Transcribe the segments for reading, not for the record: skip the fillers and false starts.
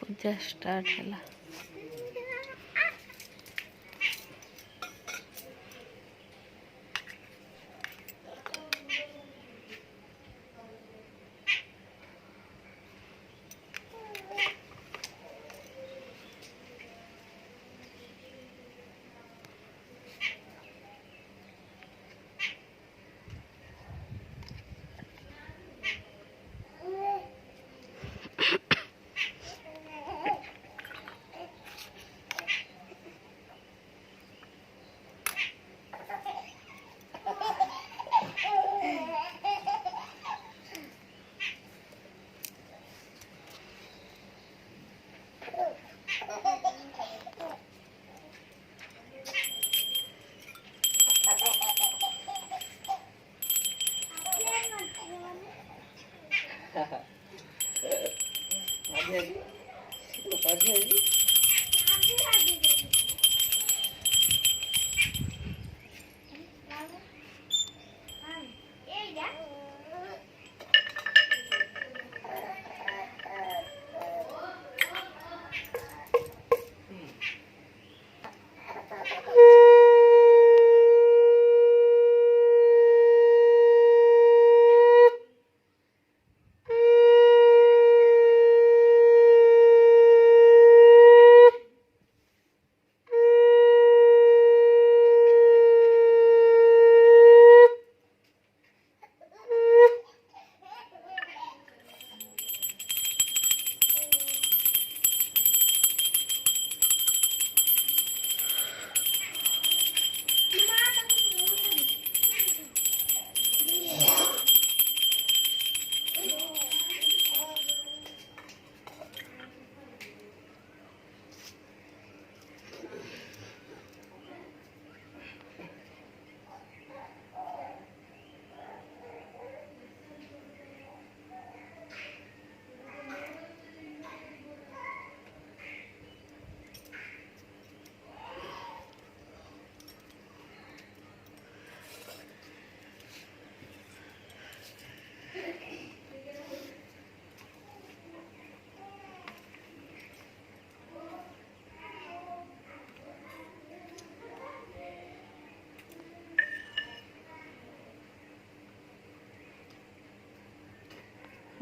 पूजा start है।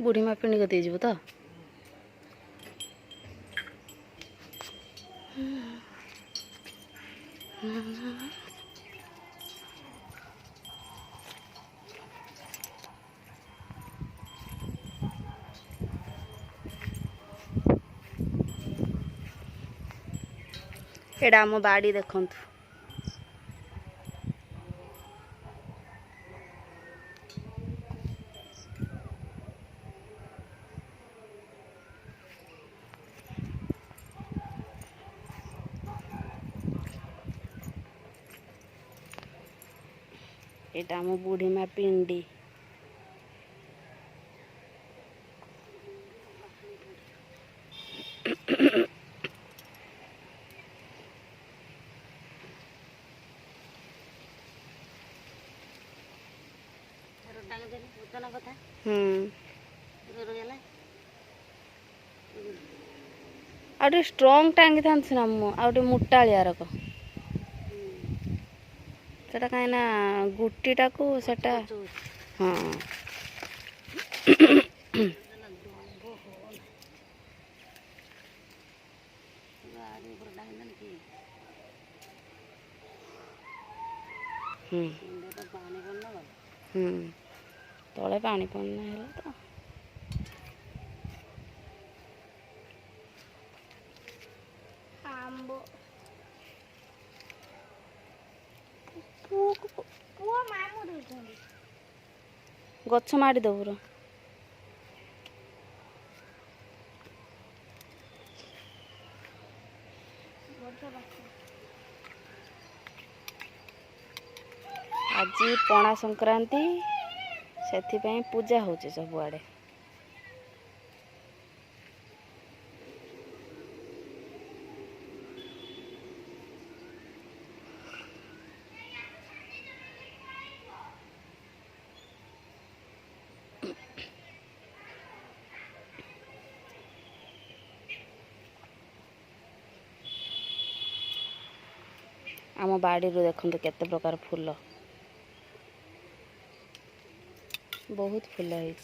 बुढ़ी माँ पिंडी को दीजिए तो एडा आम बाड़ी देखंतु एटा आम बुढ़ी माँ पिंडी आउटे स्ट्रंग टांगी था ना आउटे मोटालिया रक सेटा कहीं ना गुटीटा को सेटा हाँ तले पानी पड़ना है तो गछ माड़ी दबुर आज पणा संक्रांति से पूजा होचे सबुआड़े आम बाड़ी देखते केते प्रकार फूल बहुत फूल है।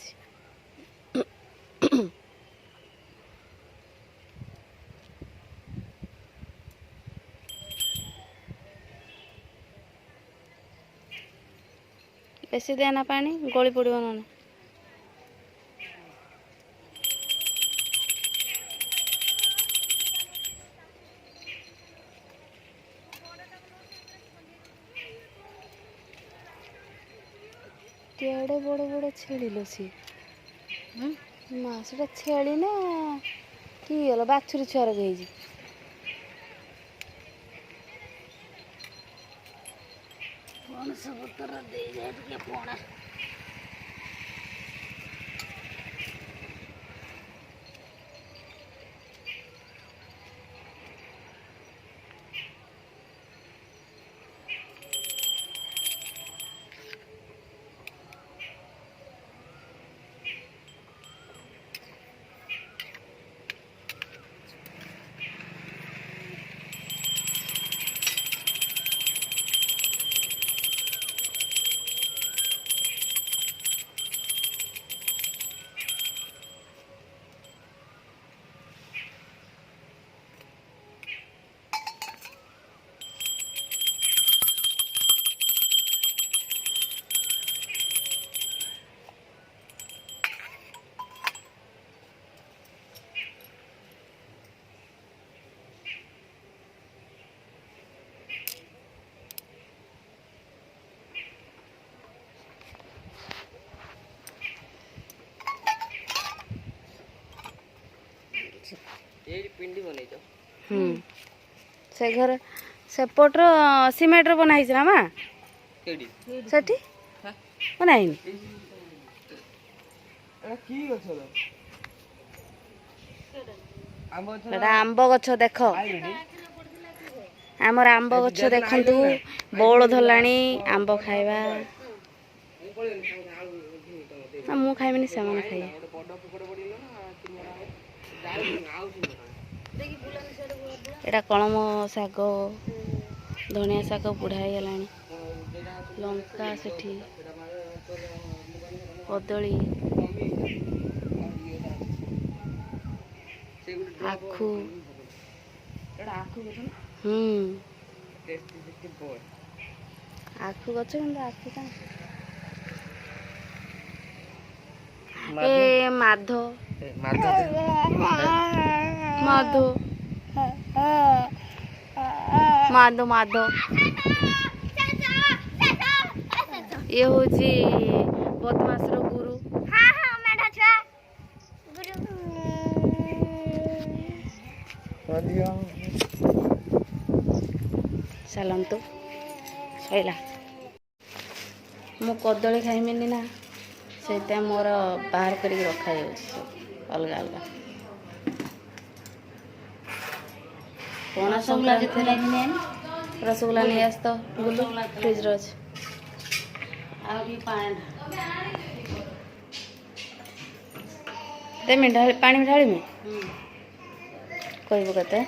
बेसी देना पानी गली पड़ो ना। केड़े बड़ बड़ छेली लो सी से छेली ना कि गल बाछुरी छुआर गई पणा पिंडी बन से घर सेपटर सीमेंट बनाई ना माँ सेठी बनाई आंब गछ देख आमर आंब गछ देखु बौल धरलानी आंब खाइबा मु खाइबिनी से खाइबे एटा कलम शाग धनिया शाग बुढ़ा गला लंका सेठी कदली आखु आखु गछ आखु का ए माधो माधो माधो माधो ये हूँ बदमाश गुरु चलतु सैला मु कदली खाइमिनी ना से मोर बाहर कर रखा अलग अलग पणा संक्रांति रसगुल्ला नहीं आस तो गुलू फ्रिज रच पानी ढाली में कहबू कते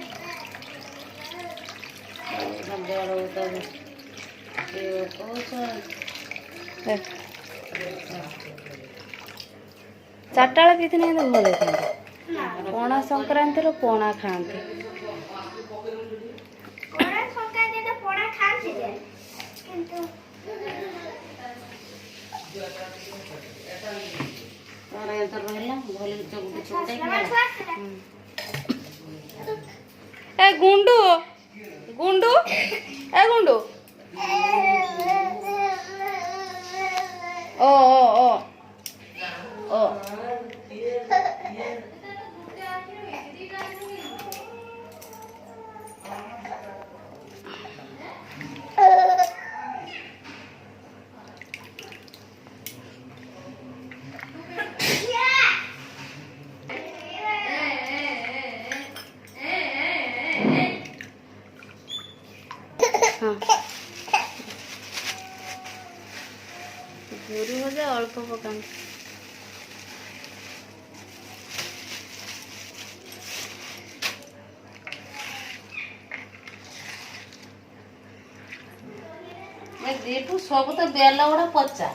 चार्टा बेले पीते नहीं भल था पणा संक्रांति पणा खाते ए गुंडू गुंडू ए गुंडू ओ ओ ओ ओ गुरु भजा अल्प पका जेठू सब तो बेला गुड़ा पचा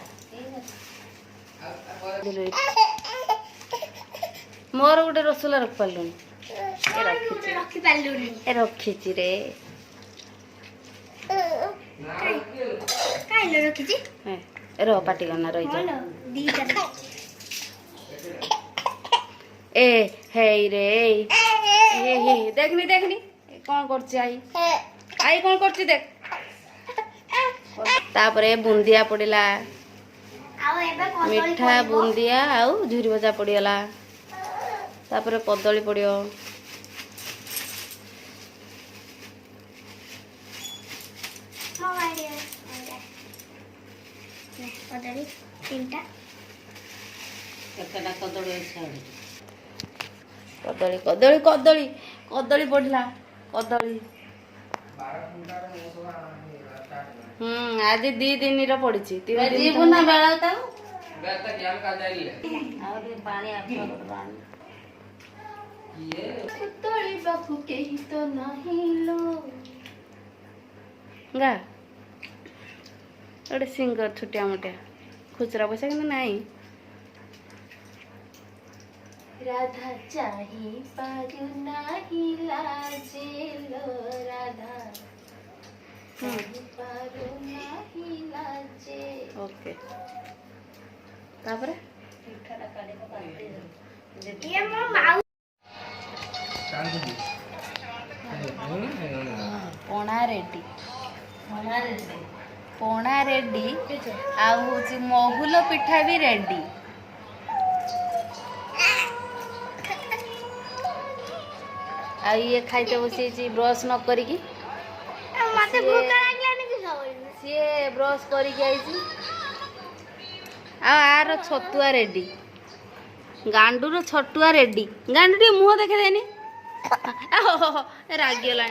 मोर गोटे रसगोला रख पार्लुनी रखी रे रह पाटी करना रही ए हे रे देखनी देखनी कौन करछि आई आई कौन करछि देख तापरे बुंदिया पड़िला मीठा बुंदिया आउ झुरी भजा पड़ीगला तापरे कदली पड़ियो कदली कदली कदली कदली पड़िला कदली आज 2 दिन रो पड़ी जीवु ना बेला ताऊ पानी तो नहीं लो गा गोटे सिंगर छुटिया मोटिया खुचरा पैसा कि नहीं राधा चाही पारू नहीं लाजे लो राधा पारू नहीं लाजे ओके तापरे पोणा रेडी पोणा रेडी आउ हूँ महुल पिठा भी रेडी आ ये खाइते बसी ब्रश न करिकी सी ब्रश करके आर छतुआ रेडी गांडूर छटुआ रेडी गांडू टे मुह देखे देनी रागिगला